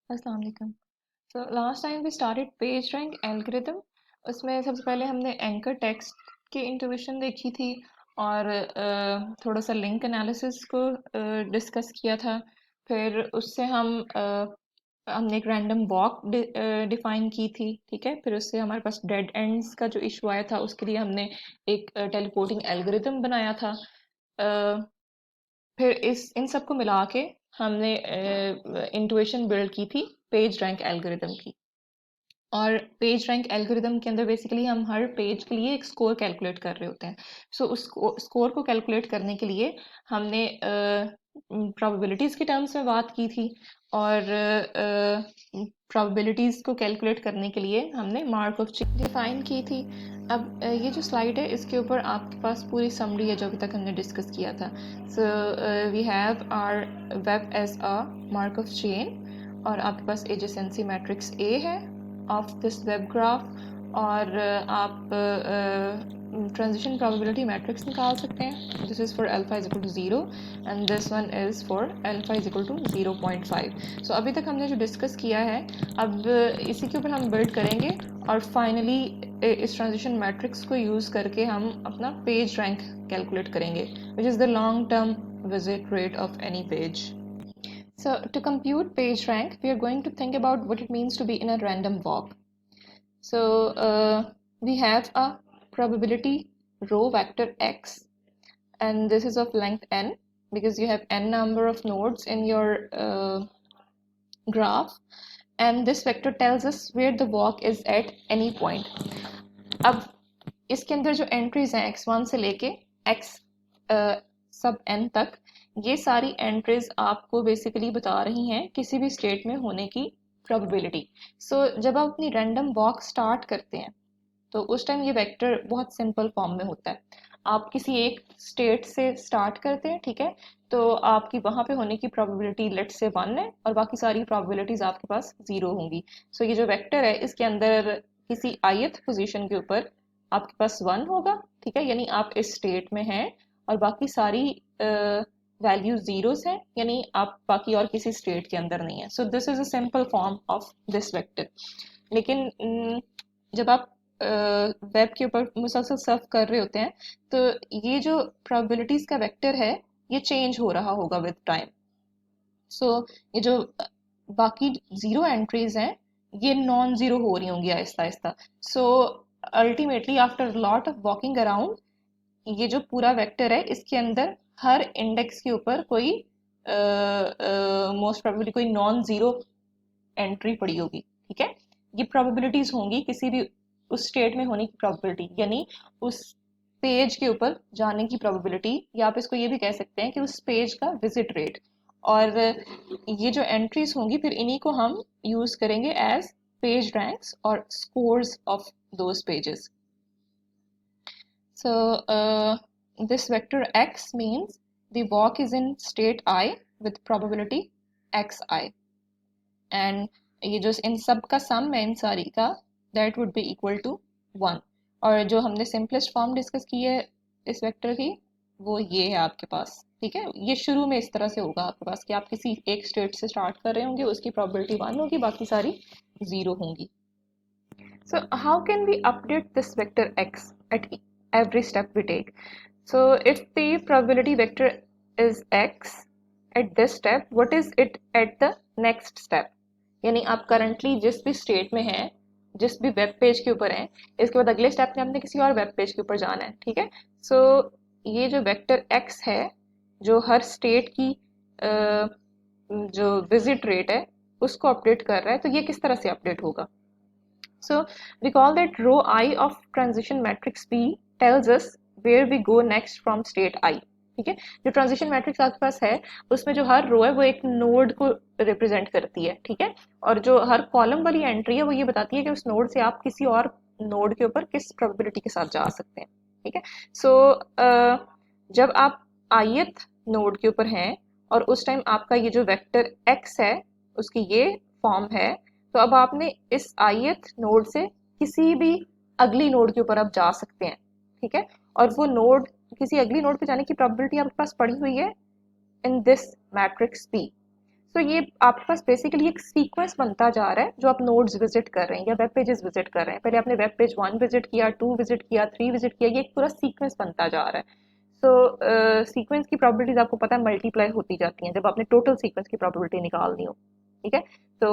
अस्सलाम वालेकुम। So last time we started page rank algorithm. उसमें सबसे पहले हमने एंकर टेक्स्ट की इंट्यूशन देखी थी और थोड़ा सा लिंक एनालिसिस को डिस्कस किया था। फिर उससे हमने एक रैंडम वॉक डिफाइन की थी, ठीक है। फिर उससे हमारे पास डेड एंड्स का जो इशू आया था उसके लिए हमने एक टेलीपोर्टिंग एल्गोरिथम बनाया था। अ, फिर इस इन सब को मिला के हमने इंट्यूशन बिल्ड की थी पेज रैंक एल्गोरिथम की। और पेज रैंक एल्गोरिदम के अंदर बेसिकली हम हर पेज के लिए एक स्कोर कैलकुलेट कर रहे होते हैं। सो उस स्कोर को कैलकुलेट करने के लिए हमने प्रोबेबिलिटीज़ के टर्म्स में बात की थी और प्रोबेबिलिटीज़ को कैलकुलेट करने के लिए हमने मार्क ऑफ चेन डिफाइन की थी। अब ये जो स्लाइड है इसके ऊपर आपके पास पूरी समरी है जो अभी तक हमने डिस्कस किया था। So we have our web as a Markov chain और आपके पास एडजेसेंसी मैट्रिक्स ए है of this web graph और आप transition probability matrix निकाल सकते हैं। This is for alpha is equal to 0 and this one is for alpha is equal to 0.5. So अभी तक हमने जो डिस्कस किया है अब इसी के ऊपर हम बिल्ड करेंगे और फाइनली इस ट्रांजिशन मैट्रिक्स को यूज़ करके हम अपना पेज रैंक कैलकुलेट करेंगे which is the long term visit rate of any page. So to compute page rank, we are going to think about what it means to be in a random walk. So we have a probability row vector x, and this is of length n because you have n number of nodes in your graph, and this vector tells us where the walk is at any point. अब इसके अंदर जो entries हैं x1 से लेके x सब n तक, ये सारी एंट्रीज आपको बेसिकली बता रही हैं किसी भी स्टेट में होने की प्रोबेबिलिटी। सो जब आप अपनी रैंडम वॉक स्टार्ट करते हैं तो उस टाइम ये वेक्टर बहुत सिंपल फॉर्म में होता है। आप किसी एक स्टेट से स्टार्ट करते हैं, ठीक है, तो आपकी वहाँ पे होने की प्रोबेबिलिटी लेट से 1 है और बाकी सारी प्रोबेबिलिटीज आपके पास 0 होंगी। सो ये जो वेक्टर है इसके अंदर किसी ith पोजीशन के ऊपर आपके पास 1 होगा, ठीक है, यानी आप इस स्टेट में हैं और बाकी सारी वैल्यू जीरोस हैं, यानी आप बाकी और किसी स्टेट के अंदर नहीं है। So this is a simple form of this vector. लेकिन जब आप वेब के ऊपर मुसलसल सर्फ कर रहे होते हैं तो ये जो प्रोबेबिलिटीज का वेक्टर है ये चेंज हो रहा होगा विद टाइम। सो ये जो बाकी जीरो एंट्रीज हैं ये नॉन जीरो हो रही होंगी Aahista Aahista. So ultimately after lot of walking around ये जो पूरा वेक्टर है इसके अंदर हर इंडेक्स के ऊपर कोई मोस्ट प्रोबेबली कोई नॉन जीरो एंट्री पड़ी होगी, ठीक है। ये प्रोबेबिलिटीज होंगी किसी भी उस स्टेट में होने की प्रोबेबिलिटी, यानी उस पेज के ऊपर जाने की प्रोबेबिलिटी, या आप इसको ये भी कह सकते हैं कि उस पेज का विजिट रेट। और ये जो एंट्रीज होंगी फिर इन्हीं को हम यूज करेंगे एज पेज रैंक्स और scores of those pages. So this vector x means the walk is in state I with probability xi, and ये जो इन सब का सम है इन सारी का that would be equal to 1। और जो हमने सिंपलेस्ट फॉर्म डिस्कस की है इस वेक्टर की वो ये है आपके पास, ठीक है। ये शुरू में इस तरह से होगा आपके पास कि आप किसी एक स्टेट से स्टार्ट कर रहे होंगे, उसकी प्रोबेबिलिटी 1 होगी, बाकी सारी 0 होंगी। So how can we update this vector x at every step we take? So if the probability vector is x at this step, what is it at the next step? यानी आप currently जिस भी state में हैं, जिस भी web page के ऊपर हैं, इसके बाद अगले स्टेप में हमने किसी और वेब पेज के ऊपर जाना है, ठीक है। सो ये जो वेक्टर x है जो हर स्टेट की जो विजिट रेट है उसको अपडेट कर रहा है, तो ये किस तरह से अपडेट होगा? So we call that row I of transition matrix P tells us where we go next from state I, ठीक है। जो ट्रांजिशन मैट्रिक्स आपके पास है उसमें जो हर रो है वो एक नोड को रिप्रेजेंट करती है, ठीक है, और जो हर कॉलम वाली एंट्री है वो ये बताती है कि उस नोड से आप किसी और नोड के ऊपर किस प्रोबेबिलिटी के साथ जा सकते हैं, ठीक है। सो जब आप ith नोड के ऊपर हैं और उस टाइम आपका ये जो वेक्टर x है उसकी ये फॉर्म है, तो अब आपने इस ith नोड से किसी भी अगली नोड के ऊपर आप जा सकते हैं, ठीक है। और वो नोड किसी अगली नोड पे जाने की प्रोबेबिलिटी आपके पास पड़ी हुई है इन दिस मैट्रिक्स P। सो ये आपके पास बेसिकली एक सीक्वेंस बनता जा रहा है जो आप नोड्स विजिट कर रहे हैं या वेब पेजेस विजिट कर रहे हैं। पहले आपने वेब पेज 1 विजिट किया, 2 विजिट किया, 3 विजिट किया, ये एक पूरा सीक्वेंस बनता जा रहा है। सो सीक्वेंस की प्रोबेबिलिटीज आपको पता है मल्टीप्लाई होती जाती हैं जब आपने टोटल सीक्वेंस की प्रोबेबिलिटी निकालनी हो, ठीक है। तो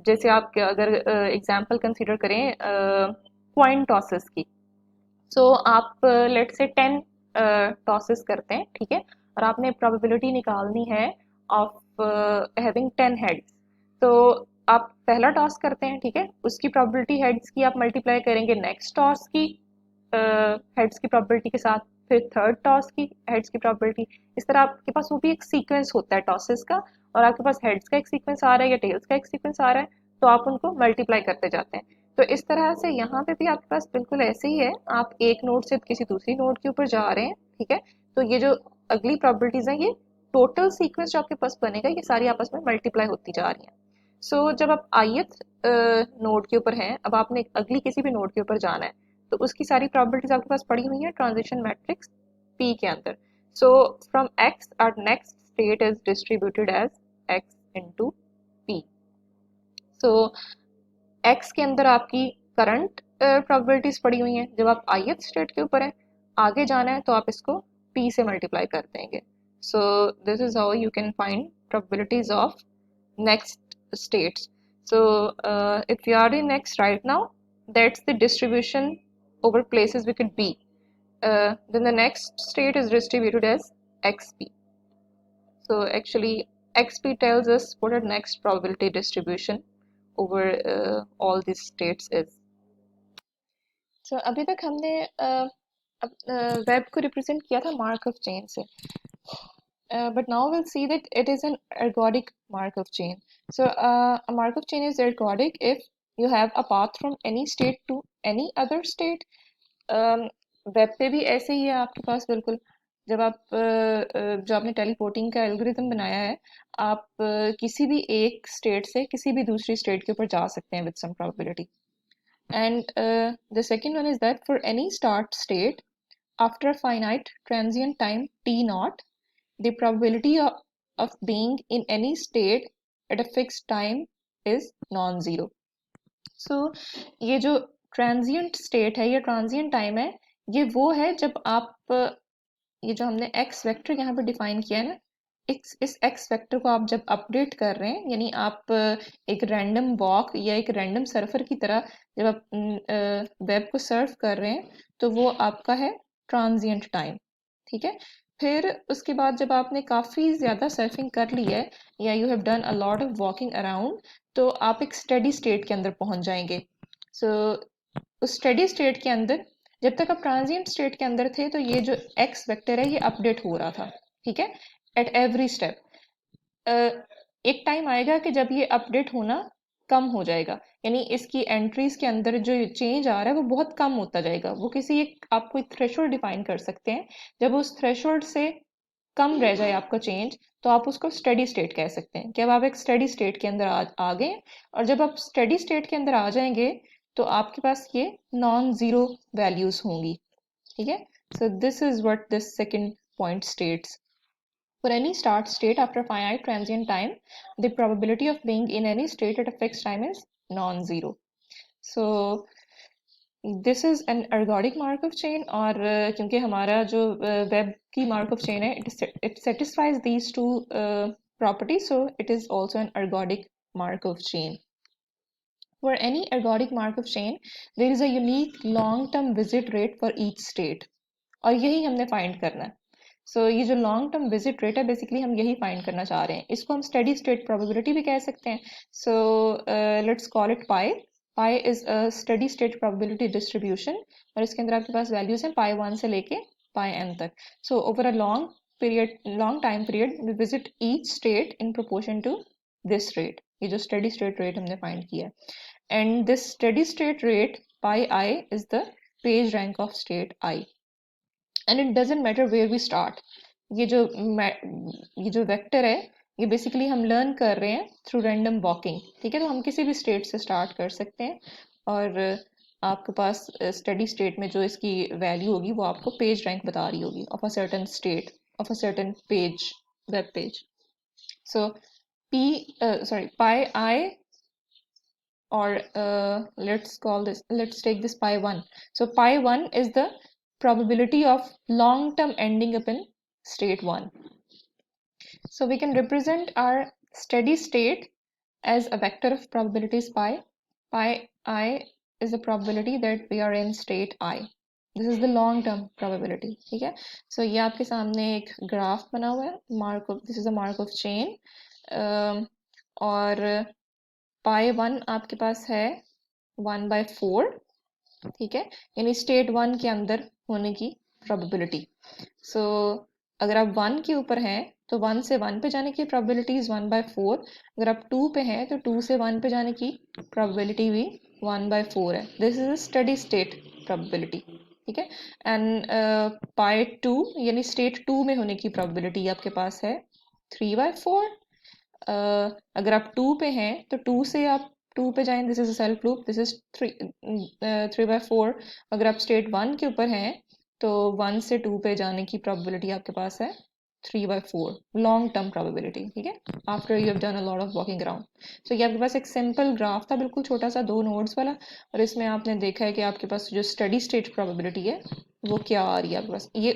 जैसे आप अगर एग्जांपल कंसीडर करें क्वाइन टॉसेस की, सो आप लेट से 10 टॉसेस करते हैं, ठीक है, और आपने प्रोबेबिलिटी निकालनी है ऑफ हैविंग 10 हेड्स। तो आप पहला टॉस करते हैं, ठीक है, उसकी प्रोबेबिलिटी हेड्स की आप मल्टीप्लाई करेंगे नेक्स्ट टॉस की हेड्स की प्रोबेबिलिटी के साथ, फिर थर्ड टॉस की हेड्स की प्रोबेबिलिटी। इस तरह आपके पास वो भी एक सीक्वेंस होता है टॉसेस का, और आपके पास हेड्स का एक सीक्वेंस आ रहा है या टेल्स का एक सीक्वेंस आ रहा है, तो आप उनको मल्टीप्लाई करते जाते हैं। तो इस तरह से यहाँ पे भी आपके पास बिल्कुल ऐसे ही है, आप एक नोड से किसी दूसरी नोड के ऊपर जा रहे हैं, ठीक है। तो ये जो अगली प्रॉपर्टीज हैं, ये टोटल सीक्वेंस जो आपके पास बनेगा, ये सारी आपस में मल्टीप्लाई होती जा रही हैं। जब आप ith नोड के ऊपर हैं, अब आपने अगली किसी भी नोड के ऊपर जाना है, तो उसकी सारी प्रॉपर्टीज आपके पास पड़ी हुई है ट्रांजिशन मैट्रिक्स P के अंदर। So from X our next state is distributed as X into P। So X के अंदर आपकी करंट प्रोबेबिलिटीज पड़ी हुई हैं, जब आप ith स्टेट के ऊपर हैं, आगे जाना है तो आप इसको P से मल्टीप्लाई कर देंगे। So this is how you can find probabilities of next states. So if we are in next right now, that's the distribution over places we could be. Then the next state is distributed as XP. So actually XP tells us what our next probability distribution over all these states is. So अभी तक हमने web को represent किया था markup chain से, but now we'll see that it is an ergodic Markov chain. So a Markov chain is ergodic if you have a path from any state to any other state. Web पे भी ऐसे ही है आपके पास बिल्कुल। जब आप जो आपने टेलीपोर्टिंग का एल्गोरिथम बनाया है, आप किसी भी एक स्टेट से किसी भी दूसरी स्टेट के ऊपर जा सकते हैं with some probability. And the second one is that for any start state after finite transient time t naught, the probability of being in any state at a fixed time is non-zero. So ये जो transient state है, ये transient time है, ये वो है जब आप ये जो हमने x वेक्टर यहाँ पे डिफाइन किया है ना, इस x वेक्टर को आप जब अपडेट कर रहे हैं, यानी आप एक रैंडम वॉक या एक रैंडम सर्फर की तरह जब आप वेब को सर्फ कर रहे हैं, तो वो आपका है ट्रांजिएंट टाइम, ठीक है। फिर उसके बाद जब आपने काफ़ी ज़्यादा सर्फिंग कर ली है या you have done a lot of walking around, तो आप एक स्टेडी स्टेट के अंदर पहुंच जाएंगे। सो उस स्टेडी स्टेट के अंदर जब तक आप ट्रांजिएंट स्टेट के अंदर थे, तो ये जो एक्स वेक्टर है ये अपडेट हो रहा था, ठीक है, एट एवरी स्टेप। एक टाइम आएगा कि जब ये अपडेट होना कम हो जाएगा, यानी इसकी एंट्रीज के अंदर जो चेंज आ रहा है वो बहुत कम होता जाएगा। वो किसी एक आप कोई थ्रेशोल्ड डिफाइन कर सकते हैं, जब उस थ्रेशोल्ड से कम रह जाए आपका चेंज, तो आप उसको स्टेडी स्टेट कह सकते हैं कि अब आप एक स्टेडी स्टेट के अंदर आ गए। और जब आप स्टेडी स्टेट के अंदर आ जाएंगे, तो आपके पास ये नॉन जीरो वैल्यूज होंगी, ठीक है। So this is what this second point states. For any start state after finite transient time, the probability of being in any state at a fixed time is non-zero. So this is an ergodic Markov chain, और क्योंकि हमारा जो web की Markov chain है, it satisfies these two properties, so it is also an ergodic Markov chain. For any ergodic Markov chain, there is a unique long-term visit rate for each state, और यही हमने find करना है। ये जो long term visit rate है, basically हम यही फाइंड करना चाह रहे हैं। इसको हम स्टेडी स्टेट प्रोबेबिलिटी भी कह सकते हैं। Let's call it pi. Pi is a steady state probability distribution, और इसके अंदर आपके पास वैल्यूज हैं पाई 1 से लेके पाई n तक। Over a long time period we visit each state in proportion to this rate. ये जो स्टेडी स्टेट रेट हमने फाइंड किया है, and this steady state rate pi i is the page rank of state i, and it doesn't matter where we start. ये जो vector है, ये basically हम लर्न कर रहे हैं थ्रू रैंडम वॉकिंग, ठीक है। तो हम किसी भी स्टेट से स्टार्ट कर सकते हैं, और आपके पास स्टेडी स्टेट में जो इसकी वैल्यू होगी वो आपको पेज रैंक बता रही होगी of a certain state of a certain page, web page. So pi I, or let's take this pi 1. So pi 1 is the probability of long term ending up in state 1. So we can represent our steady state as a vector of probabilities pi. Pi I is the probability that we are in state I. This is the long term probability. ठीक है, so ये आपके सामने एक graph बना हुआ है, Markov, this is a Markov chain, और pi 1 आपके पास है 1/4, ठीक है, यानी स्टेट 1 के अंदर होने की प्रोबेबिलिटी। सो अगर आप 1 के ऊपर हैं तो 1 से 1 पे जाने की प्रोबेबिलिटी इज 1/4। अगर आप 2 पे हैं तो 2 से 1 पे जाने की प्रोबेबिलिटी भी 1/4 है। This is a steady state probability, ठीक है। एंड पाई 2 यानी स्टेट 2 में होने की प्रोबेबिलिटी आपके पास है 3/4। अगर आप 2 पे हैं तो 2 से आप 2 पे जाएं, this is a self loop, this is 3/4। अगर आप स्टेट 1 के ऊपर हैं तो 1 से 2 पे जाने की प्रोबेबिलिटी आपके पास है 3/4, लॉन्ग टर्म प्रोबेबिलिटी, ठीक है, after you have done a lot of walking around. So ये आपके पास एक सिंपल ग्राफ था, बिल्कुल छोटा सा 2 नोड्स वाला, और इसमें आपने देखा है कि आपके पास जो स्टडी स्टेट प्रोबेबिलिटी है वो क्या आ रही है आपके पास। ये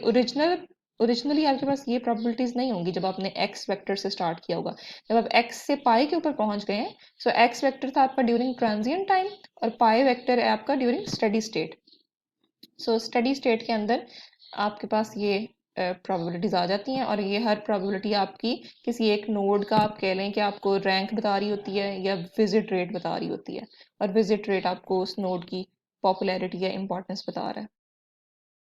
ओरिजिनली आपके पास ये प्रोबेबिलिटीज नहीं होंगी जब आपने एक्स वेक्टर से स्टार्ट किया होगा। जब आप एक्स से पाई के ऊपर पहुंच गए हैं, सो एक्स वेक्टर था आपका ड्यूरिंग ट्रांजिएंट टाइम और पाई वेक्टर है आपका during steady state. So steady state के अंदर आपके पास ये प्रोबेबिलिटीज आ जाती हैं, और ये हर प्रोबेबिलिटी आपकी किसी एक नोड का, आप कह लें कि आपको रैंक बता रही होती है या विजिट रेट बता रही होती है, और विजिट रेट आपको उस नोड की पॉपुलैरिटी या इंपॉर्टेंस बता रहा है।